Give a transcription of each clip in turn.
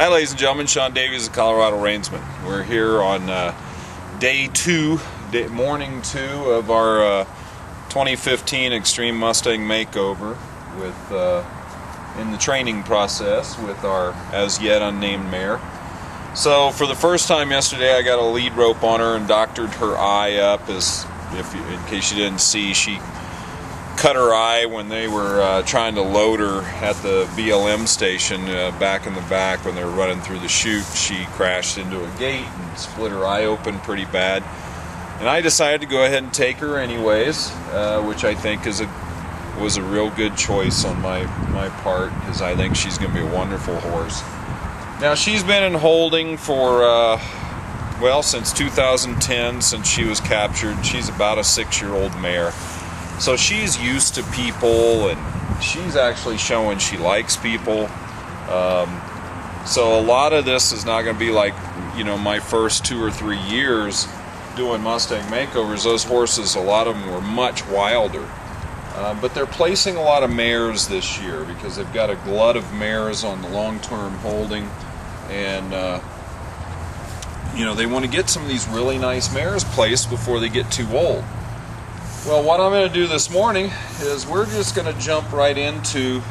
Hi ladies and gentlemen, Sean Davies of Coloradoreinsman. We're here on morning two of our 2015 Extreme Mustang Makeover in the training process with our as yet unnamed mare. So for the first time yesterday I got a lead rope on her and doctored her eye up, in case you didn't see. She cut her eye when they were trying to load her at the BLM station back in the back when they were running through the chute. She crashed into a gate and split her eye open pretty bad. And I decided to go ahead and take her anyways, which I think was a real good choice on my part, because I think she's going to be a wonderful horse. Now she's been in holding for, well, since 2010, since she was captured. She's about a 6-year-old mare. So she's used to people, and she's actually showing she likes people. So a lot of this is not going to be like, my first 2 or 3 years doing Mustang makeovers. Those horses, a lot of them were much wilder. But they're placing a lot of mares this year because they've got a glut of mares on the long-term holding, and they want to get some of these really nice mares placed before they get too old. Well, what I'm going to do this morning is we're just going to jump right into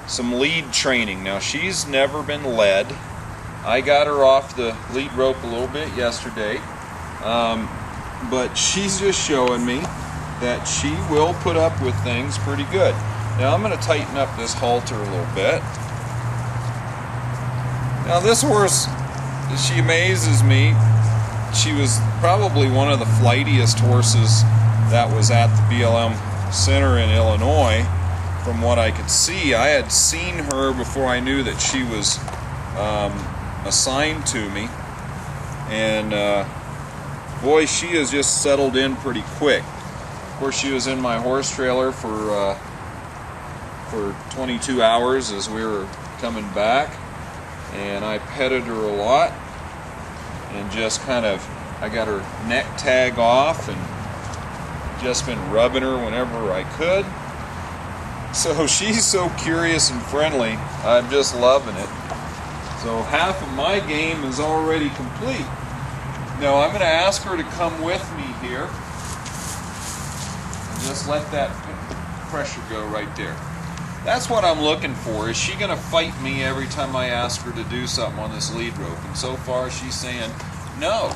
some lead training. Now, she's never been led. I got her off the lead rope a little bit yesterday, but she's just showing me that she will put up with things pretty good. Now, I'm going to tighten up this halter a little bit. Now, this horse, she amazes me. She was probably one of the flightiest horses that was at the BLM Center in Illinois. From what I could see, I had seen her before I knew that she was assigned to me, and boy, she has just settled in pretty quick. Of course, she was in my horse trailer for 22 hours as we were coming back, and I petted her a lot and just I got her neck tag off and just been rubbing her whenever I could. So she's so curious and friendly, I'm just loving it. So half of my game is already complete. Now I'm going to ask her to come with me here. And just let that pressure go right there. That's what I'm looking for. Is she going to fight me every time I ask her to do something on this lead rope? And so far she's saying no.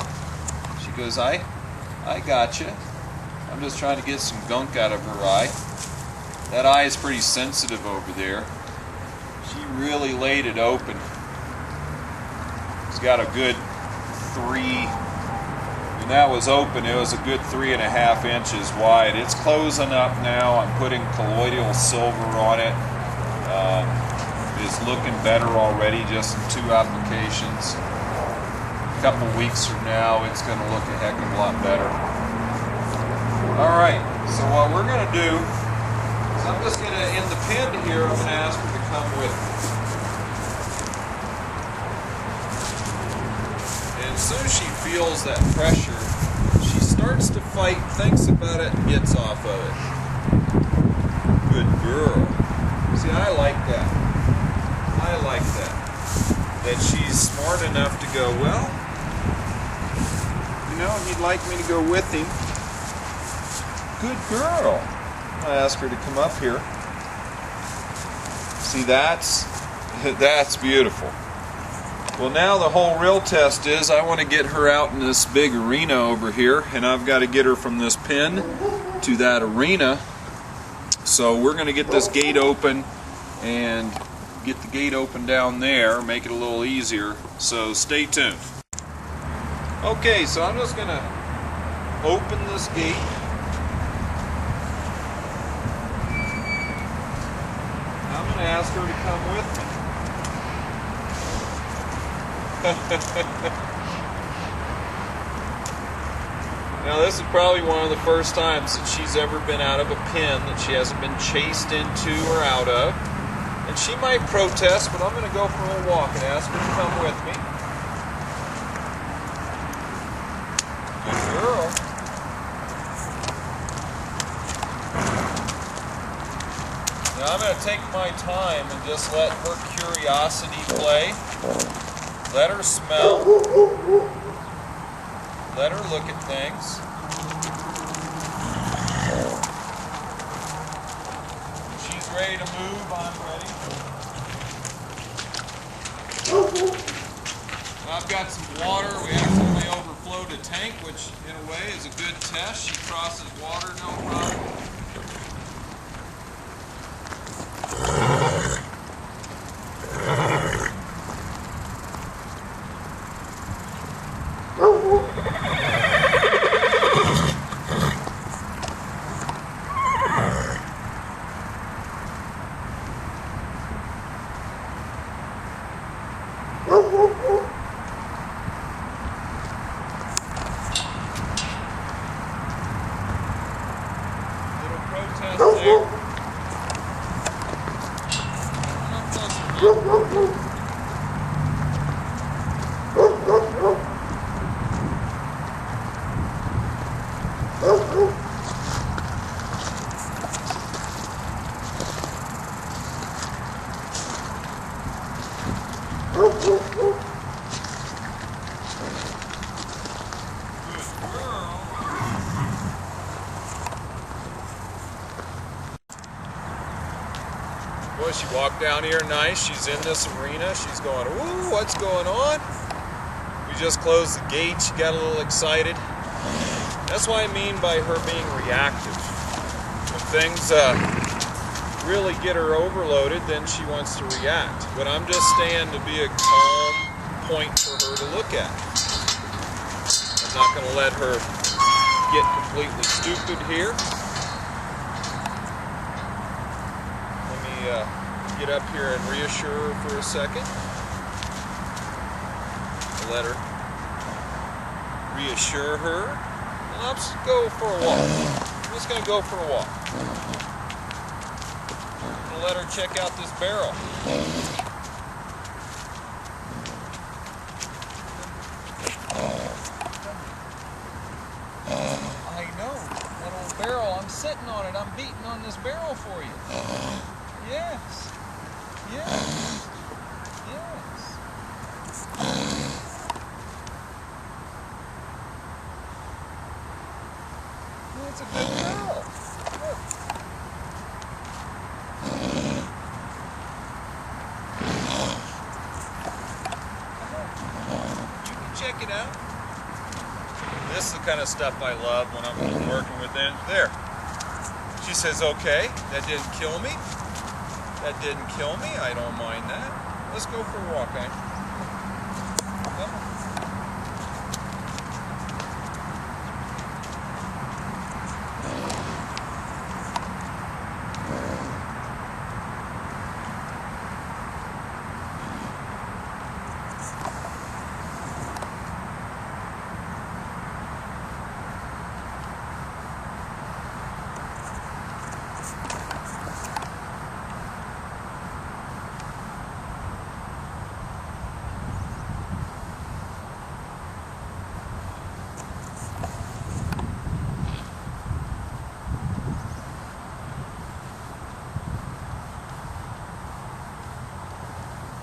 She goes, I got you. I'm just trying to get some gunk out of her eye. That eye is pretty sensitive over there. She really laid it open. It's got a good 3. When that was open, it was a good 3.5 inches wide. It's closing up now. I'm putting colloidal silver on it. It's looking better already just in 2 applications. A couple weeks from now, it's going to look a heck of a lot better. Alright, so what we're going to do is I'm just going to, in the pen here, I'm going to ask her to come with me. And as soon as she feels that pressure, she starts to fight, thinks about it, and gets off of it. Good girl. See, I like that. I like that. That she's smart enough to go, well, he'd like me to go with him. Good girl. I'm going to ask her to come up here. See, that's beautiful. Well, now the whole real test is I want to get her out in this big arena over here, and I've got to get her from this pen to that arena. So we're going to get this gate open and get the gate open down there, make it a little easier. So stay tuned. Okay, so I'm just going to open this gate. Ask her to come with me. Now this is probably one of the first times that she's ever been out of a pen that she hasn't been chased into or out of. And she might protest, but I'm going to go for a little walk and ask her to come with me. Good girl. Now I'm going to take my time and just let her curiosity play. Let her smell. Let her look at things. She's ready to move. I'm ready. I've got some water. We accidentally overflowed a tank, which in a way is a good test. She crosses water, no problem. Boy, she walked down here nice. She's in this arena. She's going, ooh, what's going on? We just closed the gate. She got a little excited. That's what I mean by her being reactive. When things really get her overloaded, then she wants to react. But I'm just staying to be a calm point for her to look at. I'm not going to let her get completely stupid here. Get up here and reassure her for a second. Let her reassure her. And let's go for a walk. I'm just going to go for a walk. I'm going to let her check out this barrel. I know. That old barrel. I'm sitting on it. I'm beating on this barrel for you. Yes. Yes. Yes. That's a good girl. Look. You can check it out. This is the kind of stuff I love when I'm working with them. There. She says, okay, that didn't kill me. That didn't kill me. I don't mind that. Let's go for a walk, eh? Come on.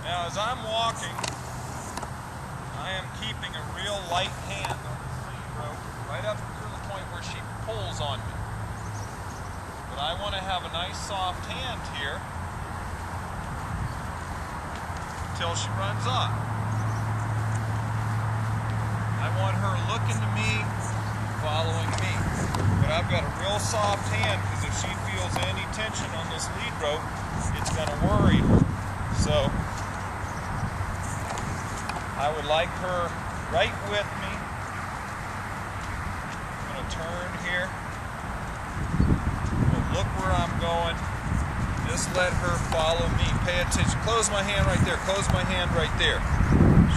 Now, as I'm walking, I am keeping a real light hand on this lead rope right up to the point where she pulls on me. But I want to have a nice soft hand here until she runs off. I want her looking to me, following me. But I've got a real soft hand because if she feels any tension on this lead rope, it's going to worry her. So I would like her right with me. I'm going to turn here. Look where I'm going. Just let her follow me. Pay attention. Close my hand right there. Close my hand right there.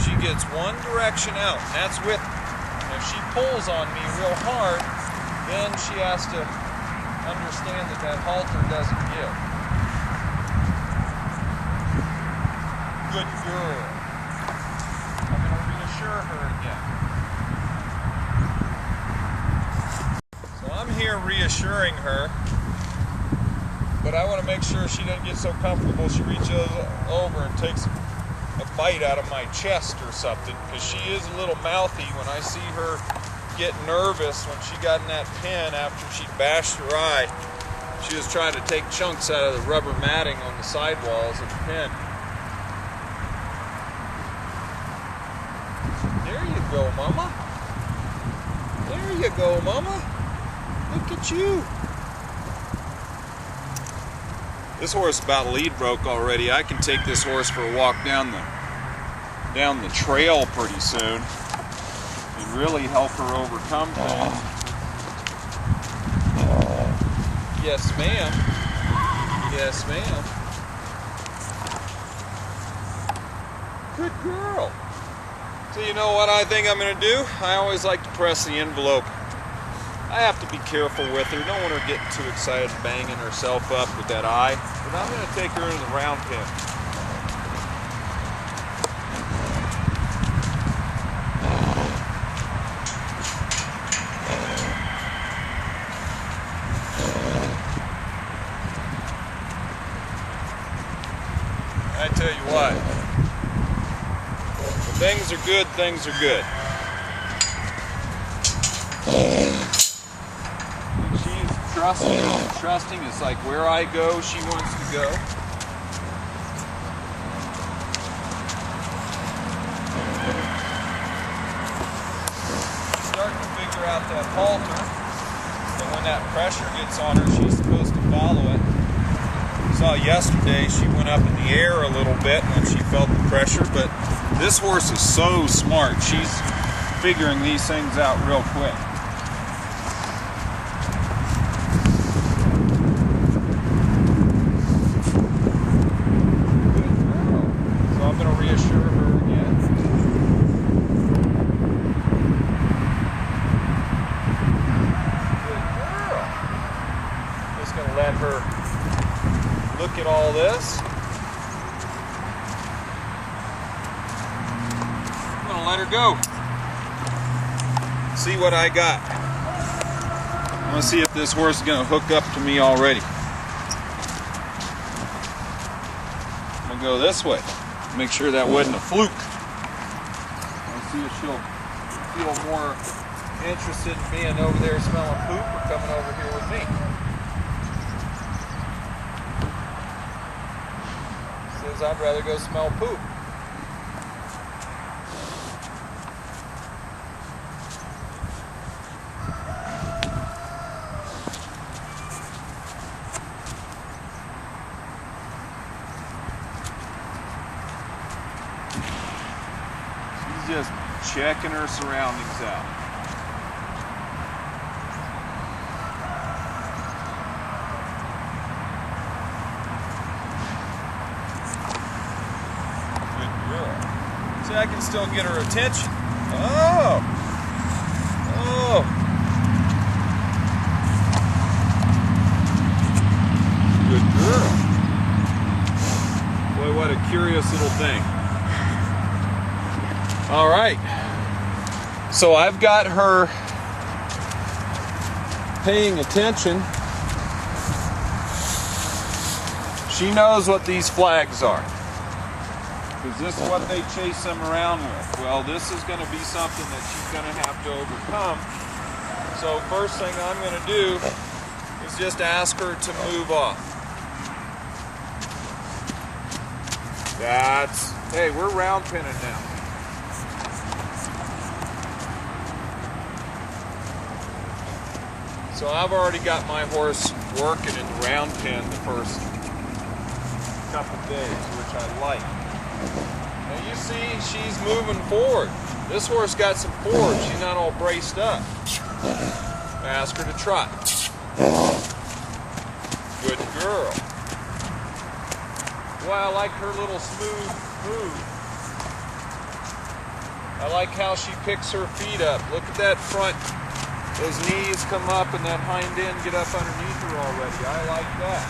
She gets one direction out, and that's with me. And if she pulls on me real hard, then she has to understand that that halter doesn't give. Good girl. I'm going to reassure her again. So I'm here reassuring her. but I want to make sure she doesn't get so comfortable she reaches over and takes a bite out of my chest or something, because she is a little mouthy. When I see her get nervous when she got in that pen after she bashed her eye, she was trying to take chunks out of the rubber matting on the sidewalls of the pen. There you go, Mama. There you go, Mama. Look at you. This horse about lead broke already. I can take this horse for a walk down the trail pretty soon and really help her overcome things. Yes, ma'am. Yes, ma'am. Good girl. So you know what I think I'm going to do? I always like to press the envelope. I have to be careful with her. Don't want her getting too excited, banging herself up with that eye. But I'm going to take her into the round pen. I tell you what, when things are good, things are good. Trusting is like where I go, she wants to go. She's starting to figure out that halter, and when that pressure gets on her, she's supposed to follow it. Saw yesterday she went up in the air a little bit when she felt the pressure, but this horse is so smart. She's figuring these things out real quick. Let her look at all this. I'm gonna let her go. See what I got. I'm gonna see if this horse is gonna hook up to me already. I'm gonna go this way. Make sure that wasn't a fluke. I'll see if she'll feel more interested in being over there smelling poop or coming over here with me. I'd rather go smell poop. She's just checking her surroundings out. See, I can still get her attention. Oh! Oh! Good girl. Boy, what a curious little thing. All right. So I've got her paying attention. She knows what these flags are. Is this what they chase them around with? Well, this is going to be something that she's going to have to overcome. So first thing I'm going to do is just ask her to move off. Hey, we're round pinning now. So I've already got my horse working in the round pen the first couple days, which I like. Now you see, she's moving forward. This horse got some forward. She's not all braced up. I ask her to trot. Good girl. Boy, I like her little smooth move. I like how she picks her feet up. Look at that front. Those knees come up and that hind end get up underneath her already. I like that.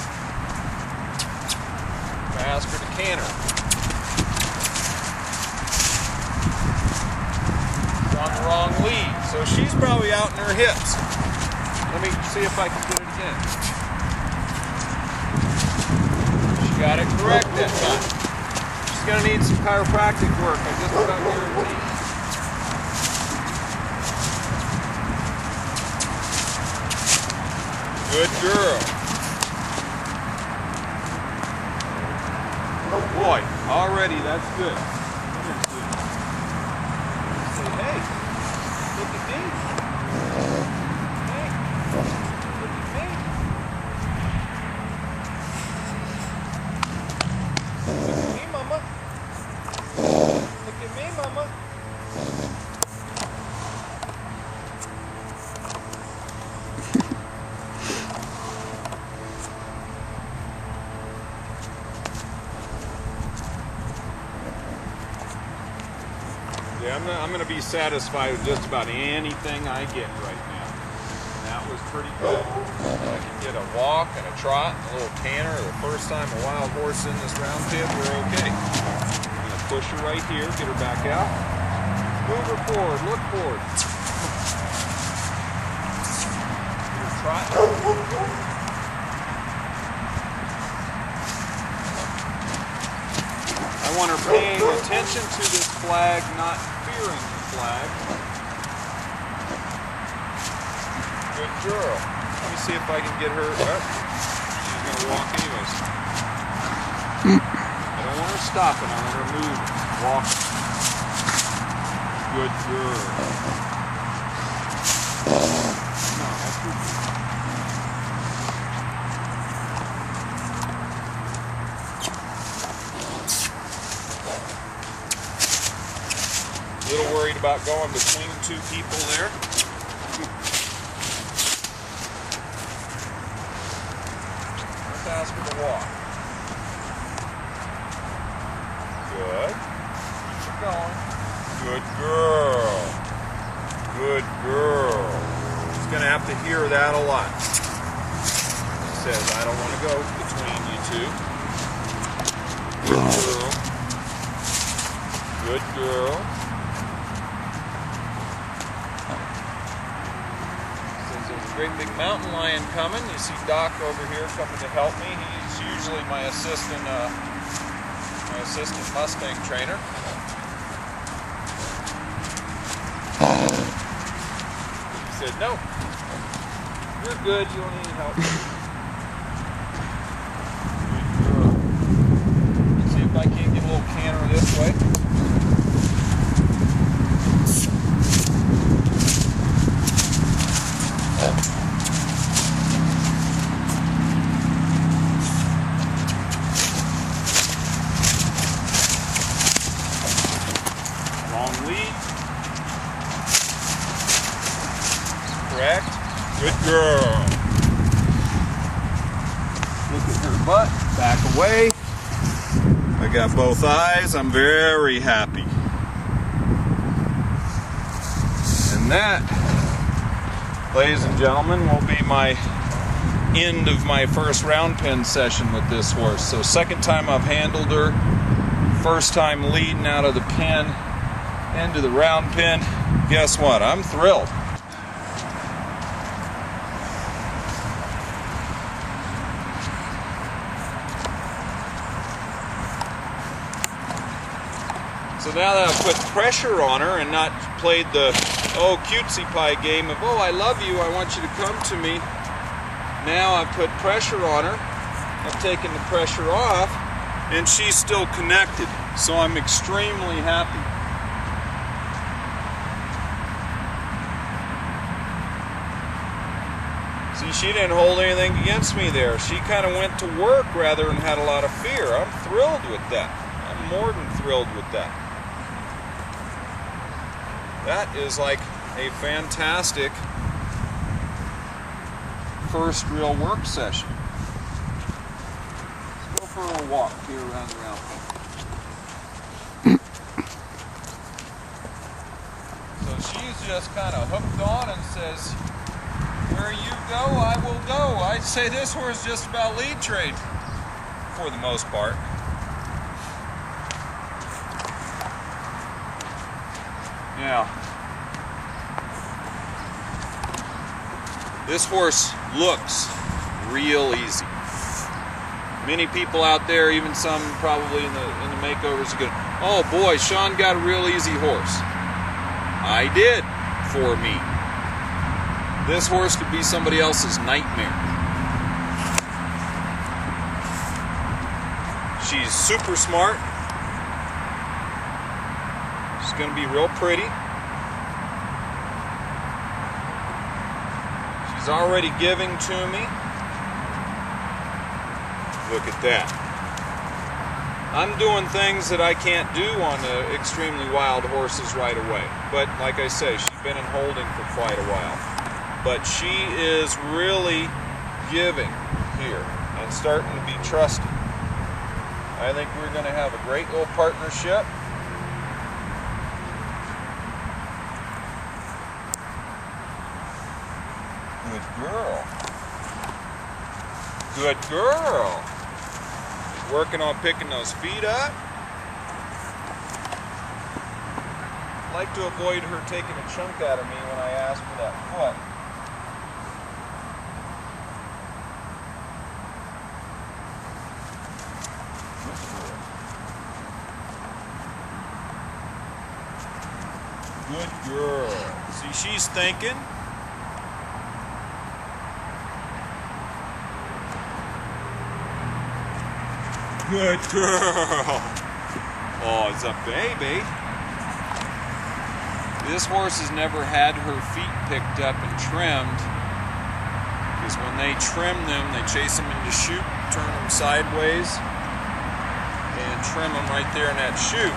I ask her to canter. On the wrong lead, so she's probably out in her hips. Let me see if I can get it again. Got it correct that time. She's gonna need some chiropractic work, I just about guarantee. Good girl. Boy, already that's good. Say, hey, look at me. Hey, look at me. Look at me, mama. Look at me, mama. Yeah, I'm going to be satisfied with just about anything I get right now. And that was pretty good. I can get a walk and a trot and a little canter. The first time a wild horse in this round pit, we're okay. I'm going to push her right here, get her back out. Move her forward, look forward. Get her trot. I want her paying attention to this flag, not fearing the flag. Good girl. Let me see if I can get her up. She's going to walk anyways. I don't want her stopping. I want her moving. Walking. Good girl. No, that's good. A little worried about going between two people there. Let's ask her to walk. Good. Keep her going. Good girl. Good girl. She's going to have to hear that a lot. She says, I don't want to go between you two. Good girl. Good girl. Great big mountain lion coming. You see Doc over here coming to help me. He's usually my assistant Mustang trainer. He said, no, you're good. You don't need help. Good girl. Let's see if I can't get a little canter this way. Correct. Good girl. Look at her butt. Back away. I got both eyes. I'm very happy. And that, ladies and gentlemen, will be my end of my first round pen session with this horse. So second time I've handled her. First time leading out of the pen into the round pen. Guess what? I'm thrilled. So now that I've put pressure on her and not played the cutesy pie game of I love you, I want you to come to me. Now I've put pressure on her. I've taken the pressure off and she's still connected. So I'm extremely happy. See, she didn't hold anything against me there. She kind of went to work rather than had a lot of fear. I'm thrilled with that. I'm more than thrilled with that. That is like a fantastic first real work session. Let's go for a walk here around the round pen. So she's just kind of hooked on and says, where you go, I will go. I'd say this horse is just about lead trade for the most part. Now, this horse looks real easy. Many people out there, even some probably in the makeovers, are going, "Oh boy, Sean got a real easy horse." I did, for me. This horse could be somebody else's nightmare. She's super smart. She's going to be real pretty. She's already giving to me. Look at that. I'm doing things that I can't do on the extremely wild horses right away. But like I say, she's been in holding for quite a while. But she is really giving here and starting to be trusted. I think we're going to have a great little partnership. Good girl. Good girl. Working on picking those feet up. I like to avoid her taking a chunk out of me when I ask for that foot. Good girl. See, she's thinking. Good girl. Oh, it's a baby. This horse has never had her feet picked up and trimmed, because when they trim them, they chase them into chute, turn them sideways, and trim them right there in that chute.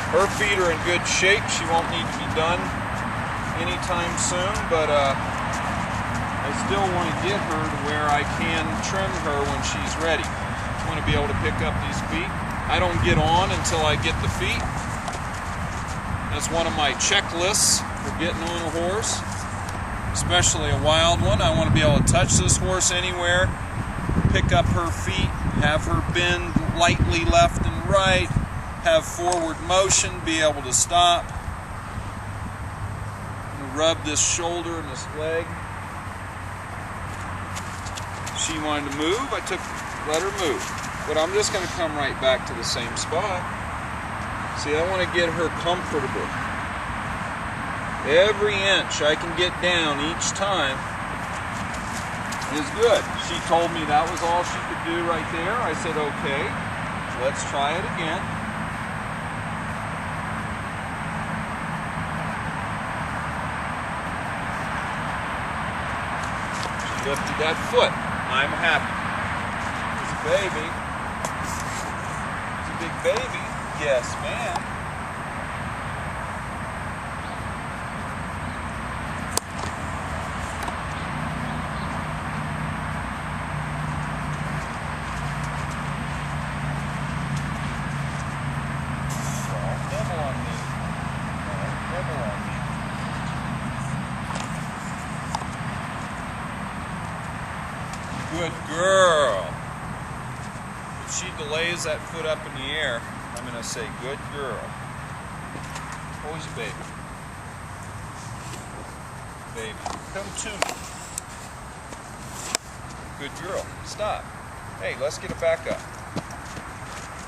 Her feet are in good shape. She won't need to be done anytime soon, but I still want to get her to where I can trim her when she's ready. I want to be able to pick up these feet. I don't get on until I get the feet. That's one of my checklists for getting on a horse, especially a wild one. I want to be able to touch this horse anywhere, pick up her feet, have her bend lightly left and right, have forward motion, be able to stop, and rub this shoulder and this leg. She wanted to move, let her move. But I'm just going to come right back to the same spot. See, I want to get her comfortable. Every inch I can get down each time is good. She told me that was all she could do right there. I said, okay, let's try it again. She lifted that foot. I'm happy. It's a baby. It's a big baby. Yes, ma'am. Don't nibble on me. Don't nibble on me. Good girl. If she delays that foot up in the air, I'm going to say, good girl. Who's your baby? Baby, come to me. Good girl. Stop. Hey, let's get it back up.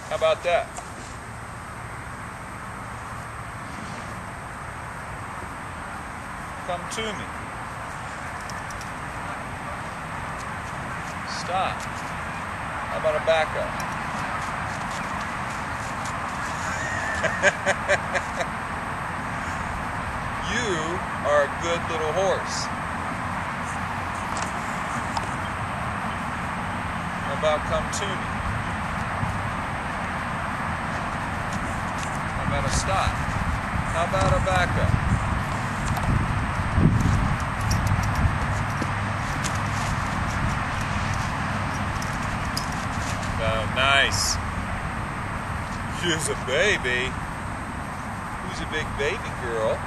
How about that? Come to me. Stop. How about a back up? You are a good little horse. How about come to me? How about a stop? How about a back up? Oh, nice. She's a baby. Who's a big baby girl?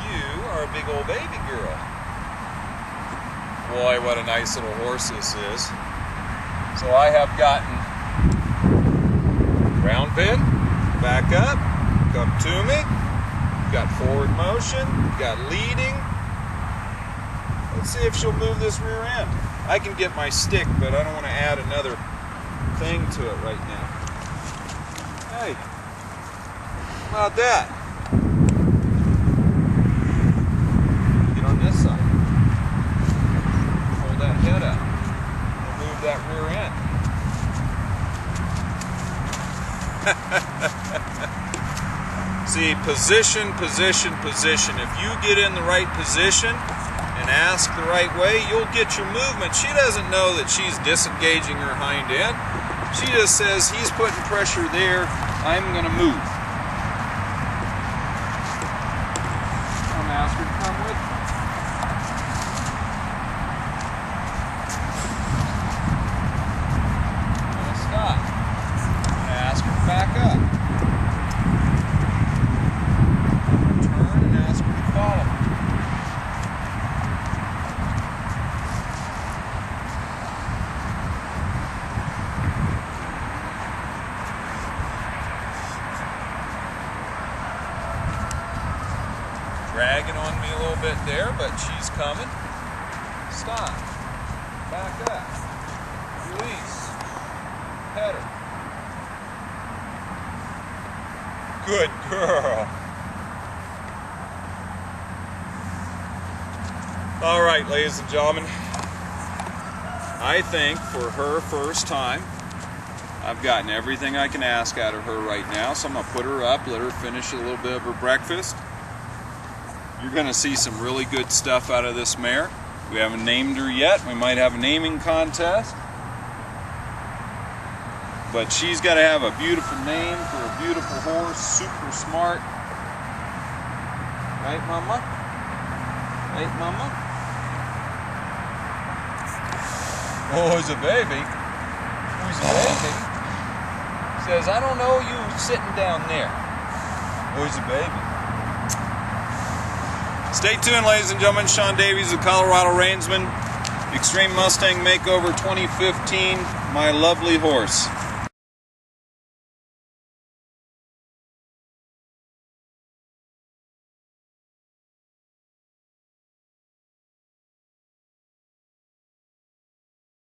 You are a big old baby girl. Boy, what a nice little horse this is. So I have gotten ground bend, back up, come to me, got forward motion, got leading. Let's see if she'll move this rear end. I can get my stick, but I don't want to add another thing to it right now. Hey, how about that? Get on this side. Hold that head up. And move that rear end. See, position, position, position. If you get in the right position and ask the right way, you'll get your movement. She doesn't know that she's disengaging her hind end. She just says, he's putting pressure there, I'm going to move. I'm ask her to come with me. I'm going to stop. I'm going to ask her to back up. Turn and ask her to follow me. Dragging on me a little bit there, but she's coming. Stop. Back up. Release. Pet her. Good girl. All right, ladies and gentlemen. I think for her first time, I've gotten everything I can ask out of her right now, so I'm going to put her up, let her finish a little bit of her breakfast. You're going to see some really good stuff out of this mare. We haven't named her yet. We might have a naming contest. But she's got to have a beautiful name for a beautiful horse, super smart. Right, Mama? Right, Mama? Oh, he's a baby. Who's a baby? Says, I don't know you sitting down there. Oh, he's a baby. Stay tuned, ladies and gentlemen. Sean Davies, the Coloradoreinsman, Extreme Mustang Makeover 2015, my lovely horse.